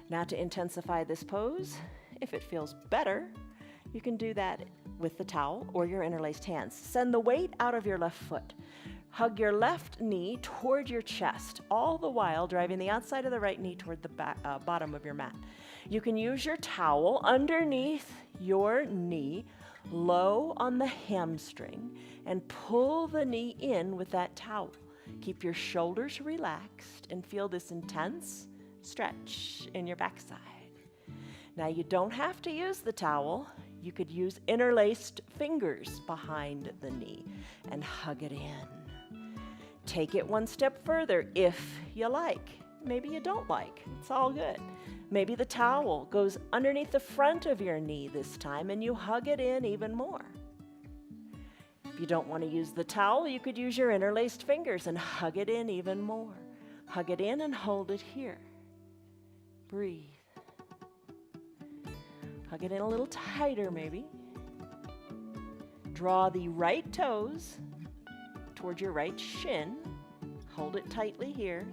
Now to intensify this pose, if it feels better, you can do that with the towel or your interlaced hands. Send the weight out of your left foot. Hug your left knee toward your chest, all the while driving the outside of the right knee toward the bottom of your mat. You can use your towel underneath your knee, low on the hamstring, and pull the knee in with that towel. Keep your shoulders relaxed and feel this intense stretch in your backside. Now, you don't have to use the towel. You could use interlaced fingers behind the knee and hug it in. Take it one step further if you like. Maybe you don't like. It's all good. Maybe the towel goes underneath the front of your knee this time and you hug it in even more. If you don't want to use the towel, you could use your interlaced fingers and hug it in even more. Hug it in and hold it here. Breathe. Hug it in a little tighter maybe. Draw the right toes toward your right shin. Hold it tightly here.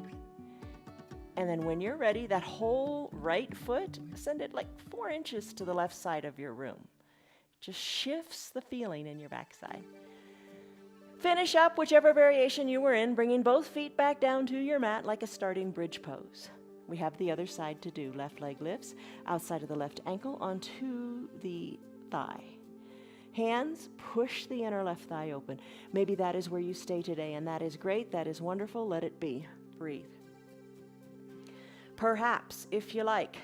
And then when you're ready, that whole right foot, send it like 4 inches to the left side of your room. Just shifts the feeling in your backside. Finish up whichever variation you were in, bringing both feet back down to your mat like a starting bridge pose. We have the other side to do. Left leg lifts, outside of the left ankle onto the thigh. Hands push the inner left thigh open. Maybe that is where you stay today, and that is great. That is wonderful. Let it be. Breathe. Perhaps, if you like,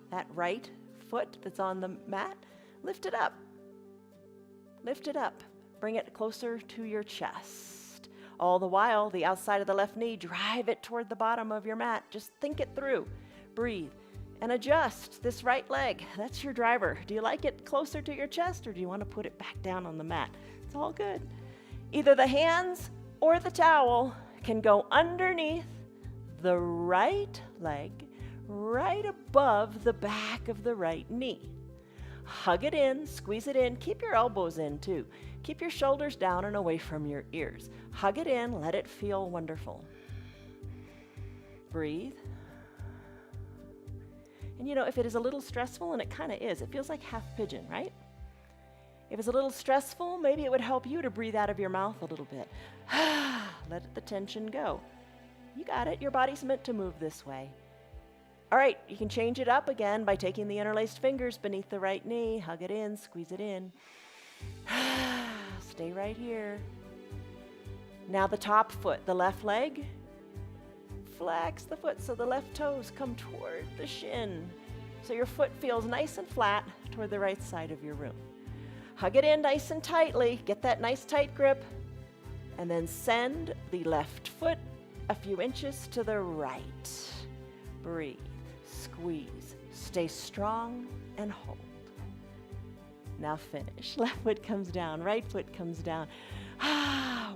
that right foot that's on the mat, lift it up. Lift it up. Bring it closer to your chest. All the while, the outside of the left knee, drive it toward the bottom of your mat. Just think it through. Breathe. And adjust this right leg. That's your driver. Do you like it closer to your chest, or do you want to put it back down on the mat? It's all good. Either the hands or the towel can go underneath the right leg, right above the back of the right knee. Hug it in, squeeze it in. Keep your elbows in too. Keep your shoulders down and away from your ears. Hug it in, let it feel wonderful. Breathe. And you know, if it is a little stressful, and it kind of is, it feels like half pigeon, right? If it's a little stressful, maybe it would help you to breathe out of your mouth a little bit. Let the tension go. You got it. Your body's meant to move this way. All right, you can change it up again by taking the interlaced fingers beneath the right knee, hug it in, squeeze it in. Stay right here. Now the top foot, the left leg, flex the foot so the left toes come toward the shin. So your foot feels nice and flat toward the right side of your room. Hug it in nice and tightly, get that nice tight grip, and then send the left foot a few inches to the right. Breathe, squeeze, stay strong, and hold. Now finish. Left foot comes down, right foot comes down.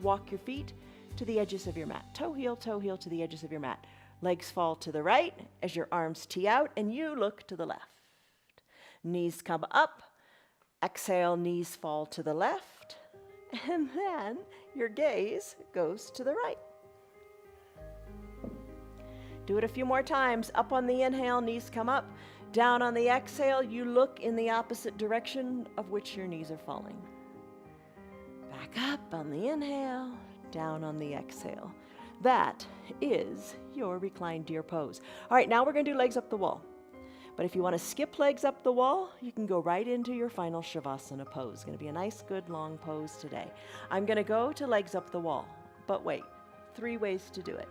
Walk your feet to the edges of your mat. Toe heel to the edges of your mat. Legs fall to the right as your arms tee out and you look to the left. Knees come up. Exhale, knees fall to the left. And then your gaze goes to the right. Do it a few more times. Up on the inhale, knees come up. Down on the exhale, you look in the opposite direction of which your knees are falling. Back up on the inhale, down on the exhale. That is your reclined deer pose. All right, now we're going to do legs up the wall. But if you want to skip legs up the wall, you can go right into your final shavasana pose. It's going to be a nice, good, long pose today. I'm going to go to legs up the wall. But wait, 3 ways to do it.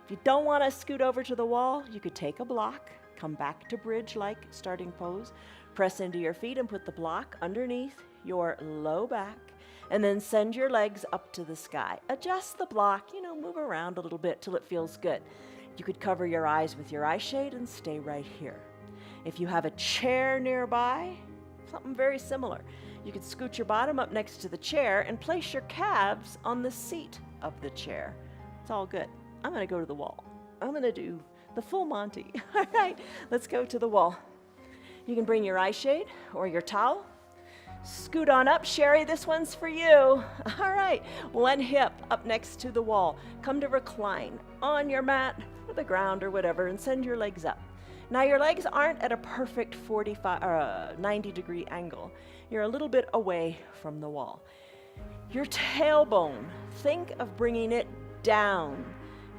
If you don't want to scoot over to the wall, you could take a block, come back to bridge-like starting pose, press into your feet and put the block underneath your low back, and then send your legs up to the sky. Adjust the block, move around a little bit till it feels good. You could cover your eyes with your eye shade and stay right here. If you have a chair nearby, something very similar. You could scoot your bottom up next to the chair and place your calves on the seat of the chair. It's all good. I'm going to go to the wall. I'm going to do the full Monty. All right, let's go to the wall. You can bring your eye shade or your towel. Scoot on up. Sherry, this one's for you. All right, one hip up next to the wall. Come to recline on your mat or the ground or whatever and send your legs up. Now your legs aren't at a perfect 45 or 90-degree angle. You're a little bit away from the wall. Your tailbone, think of bringing it down.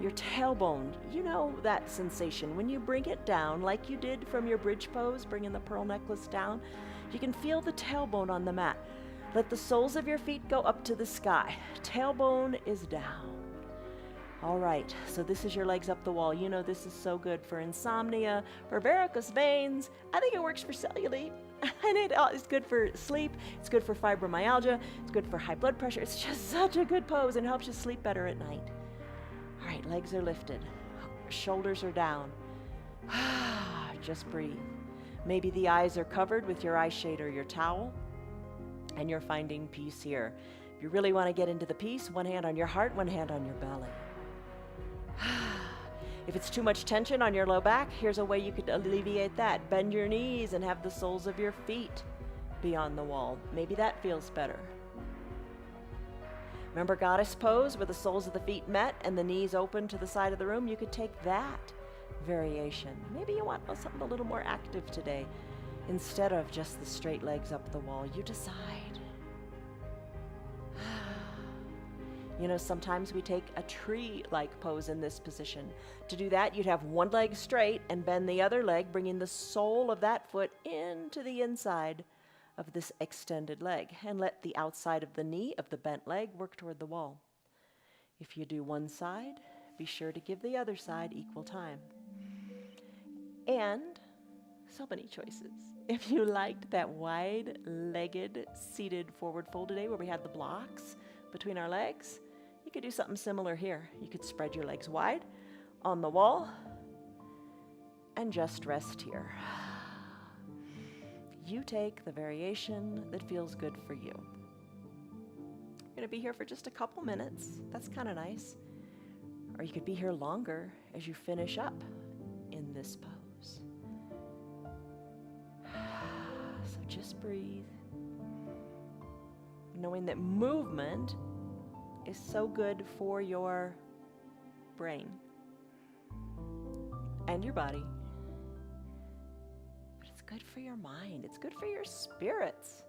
Your tailbone, you know that sensation. When you bring it down, like you did from your bridge pose, bringing the pearl necklace down, you can feel the tailbone on the mat. Let the soles of your feet go up to the sky. Tailbone is down. All right, so this is your legs up the wall. You know this is so good for insomnia, for varicose veins. I think it works for cellulite. And it is good for sleep. It's good for fibromyalgia. It's good for high blood pressure. It's just such a good pose and helps you sleep better at night. All right, legs are lifted. Shoulders are down. Just breathe. Maybe the eyes are covered with your eye shade or your towel, and you're finding peace here. If you really want to get into the peace, one hand on your heart, one hand on your belly. If it's too much tension on your low back, here's a way you could alleviate that. Bend your knees and have the soles of your feet be on the wall. Maybe that feels better. Remember goddess pose where the soles of the feet met and the knees open to the side of the room? You could take that variation. Maybe you want something a little more active today. Instead of just the straight legs up the wall, you decide. You know, sometimes we take a tree-like pose in this position. To do that, you'd have one leg straight and bend the other leg, bringing the sole of that foot into the inside of this extended leg, and let the outside of the knee of the bent leg work toward the wall. If you do one side, be sure to give the other side equal time. And so many choices. If you liked that wide-legged seated forward fold today where we had the blocks between our legs, you could do something similar here. You could spread your legs wide on the wall and just rest here. You take the variation that feels good for you. You're going to be here for just a couple minutes. That's kind of nice. Or you could be here longer as you finish up in this pose. So just breathe, knowing that movement is so good for your brain and your body. But it's good for your mind. It's good for your spirits.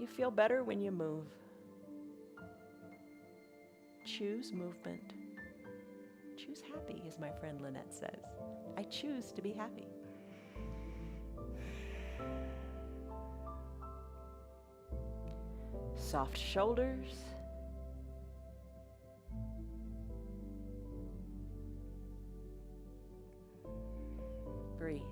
You feel better when you move. Choose movement. Choose happy, as my friend Lynette says. I choose to be happy. Soft shoulders. Breathe.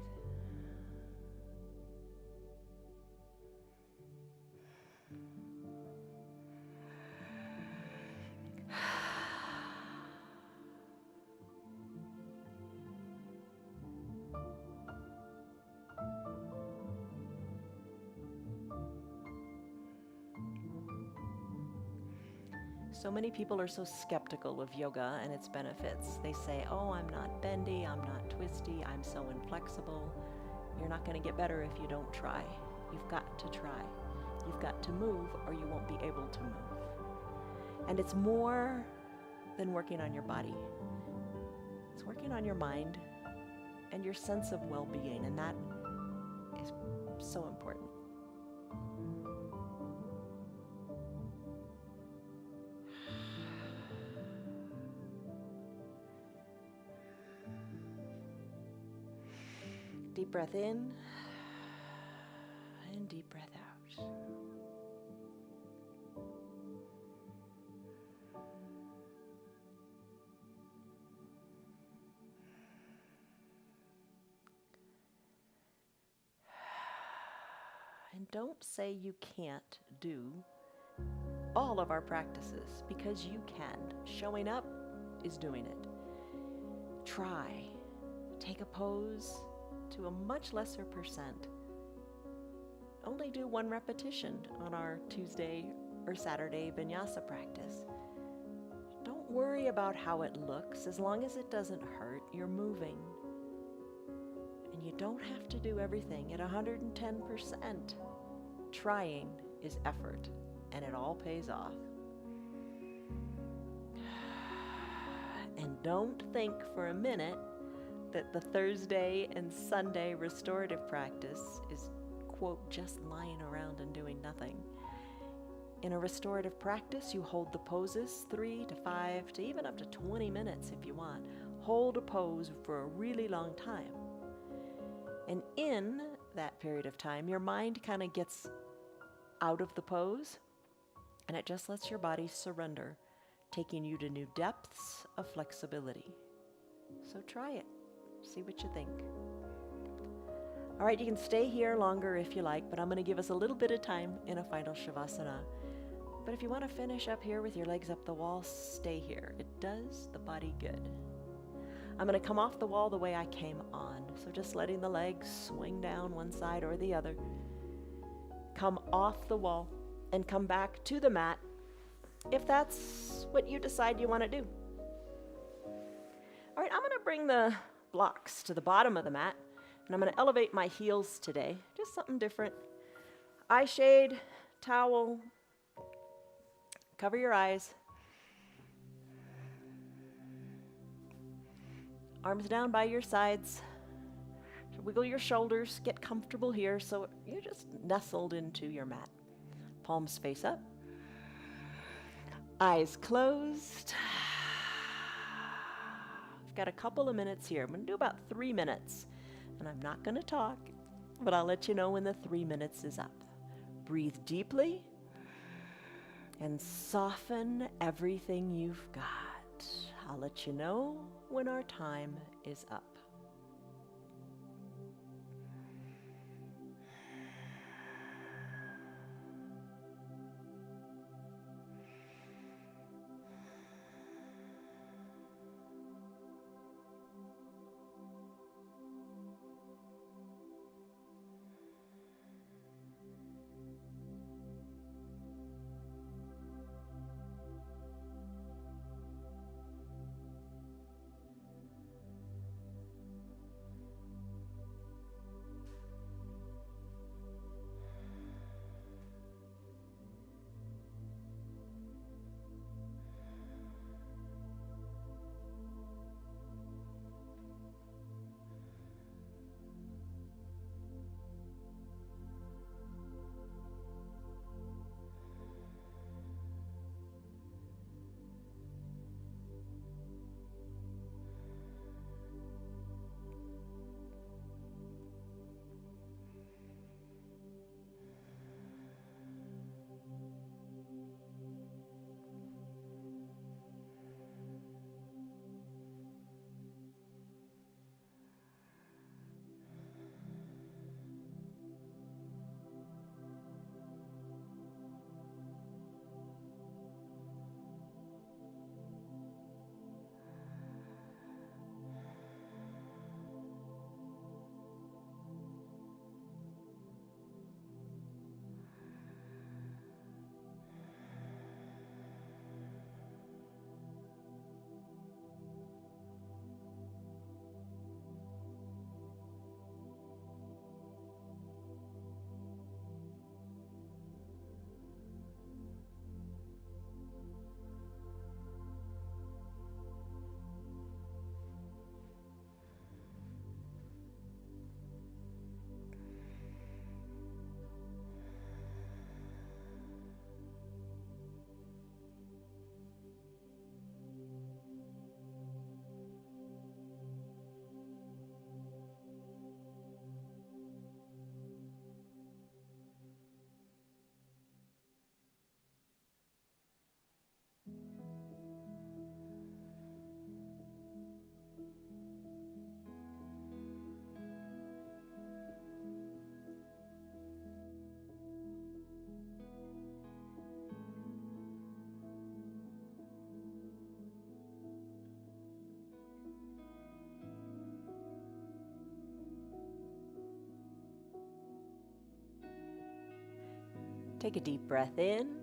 So many people are so skeptical of yoga and its benefits. They say, oh, I'm not bendy, I'm not twisty, I'm so inflexible. You're not going to get better if you don't try. You've got to try. You've got to move or you won't be able to move. And it's more than working on your body. It's working on your mind and your sense of well-being, and that is so important. Deep breath in and deep breath out. And don't say you can't do all of our practices, because you can. Showing up is doing it. Try. Take a pose to a much lesser percent. Only do one repetition on our Tuesday or Saturday vinyasa practice. Don't worry about how it looks. As long as it doesn't hurt, you're moving. And you don't have to do everything at 110%. Trying is effort, and it all pays off. And don't think for a minute that the Thursday and Sunday restorative practice is, quote, just lying around and doing nothing. In a restorative practice, you hold the poses 3 to 5 to even up to 20 minutes if you want. Hold a pose for a really long time. And in that period of time, your mind kind of gets out of the pose, and it just lets your body surrender, taking you to new depths of flexibility. So try it. See what you think. All right, you can stay here longer if you like, but I'm going to give us a little bit of time in a final shavasana. But if you want to finish up here with your legs up the wall, stay here. It does the body good. I'm going to come off the wall the way I came on. So just letting the legs swing down one side or the other. Come off the wall and come back to the mat if that's what you decide you want to do. All right, I'm going to bring the blocks to the bottom of the mat, and I'm going to elevate my heels today. Just something different. Eye shade, towel. Cover your eyes. Arms down by your sides. Wiggle your shoulders. Get comfortable here so you're just nestled into your mat. Palms face up. Eyes closed. I've got a couple of minutes here. I'm going to do about 3 minutes. And I'm not going to talk, but I'll let you know when the 3 minutes is up. Breathe deeply and soften everything you've got. I'll let you know when our time is up. Take a deep breath in.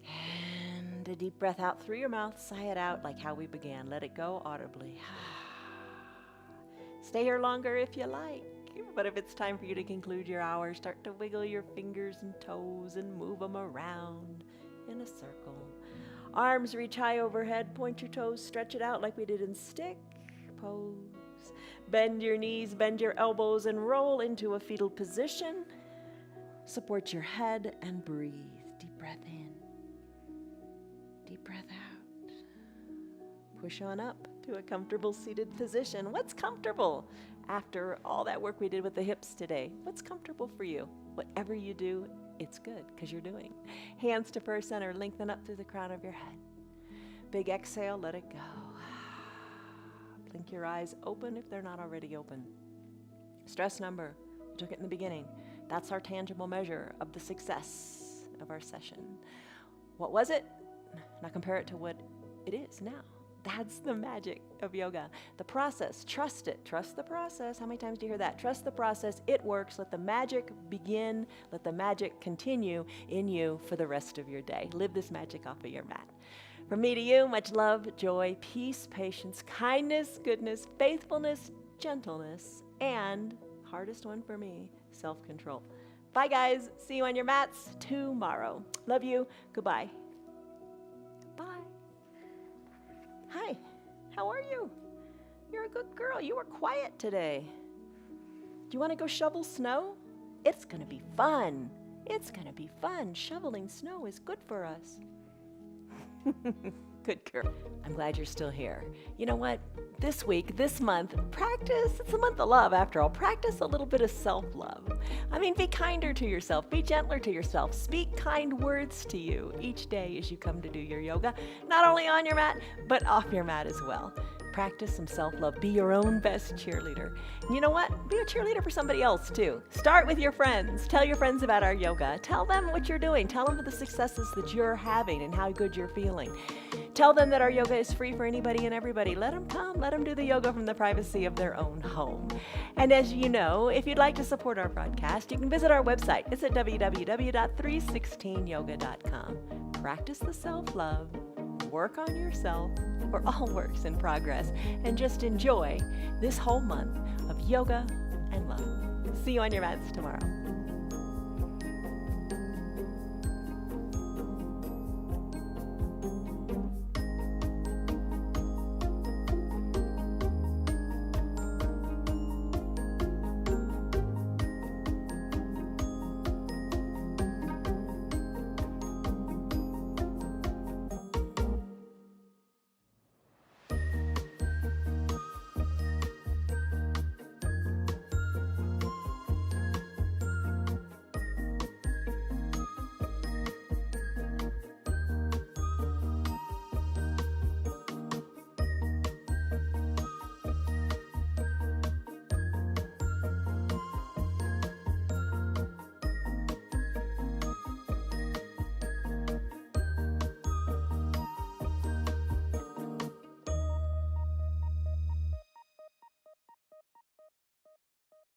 And a deep breath out through your mouth. Sigh it out like how we began. Let it go audibly. Stay here longer if you like. But if it's time for you to conclude your hour, start to wiggle your fingers and toes and move them around in a circle. Arms reach high overhead. Point your toes. Stretch it out like we did in stick. pose. Bend your knees, bend your elbows, and roll into a fetal position. Support your head and breathe. Deep breath in. Deep breath out. Push on up to a comfortable seated position. What's comfortable after all that work we did with the hips today? What's comfortable for you? Whatever you do, it's good because you're doing. Hands to first center, lengthen up through the crown of your head. Big exhale, let it go. Blink your eyes open if they're not already open. Stress number, we took it in the beginning. That's our tangible measure of the success of our session. What was it? Now compare it to what it is now. That's the magic of yoga. The process, trust it. Trust the process. How many times do you hear that? Trust the process. It works. Let the magic begin. Let the magic continue in you for the rest of your day. Live this magic off of your mat. From me to you, much love, joy, peace, patience, kindness, goodness, faithfulness, gentleness, and, hardest one for me, self-control. Bye, guys. See you on your mats tomorrow. Love you. Goodbye. Bye. Hi. How are you? You're a good girl. You were quiet today. Do you want to go shovel snow? It's going to be fun. It's going to be fun. Shoveling snow is good for us. Good girl. I'm glad you're still here. You know what? This week, this month, practice. It's a month of love, after all. Practice a little bit of self-love. I mean, be kinder to yourself. Be gentler to yourself. Speak kind words to you each day as you come to do your yoga, not only on your mat, but off your mat as well. Practice some self-love. Be your own best cheerleader. And you know what? Be a cheerleader for somebody else too. Start with your friends. Tell your friends about our yoga. Tell them what you're doing. Tell them the successes that you're having and how good you're feeling. Tell them that our yoga is free for anybody and everybody. Let them come. Let them do the yoga from the privacy of their own home. And as you know, if you'd like to support our broadcast, you can visit our website. It's at www.316yoga.com. Practice the self-love. Work on yourself. We're all works in progress. And just enjoy this whole month of yoga and love. See you on your mats tomorrow.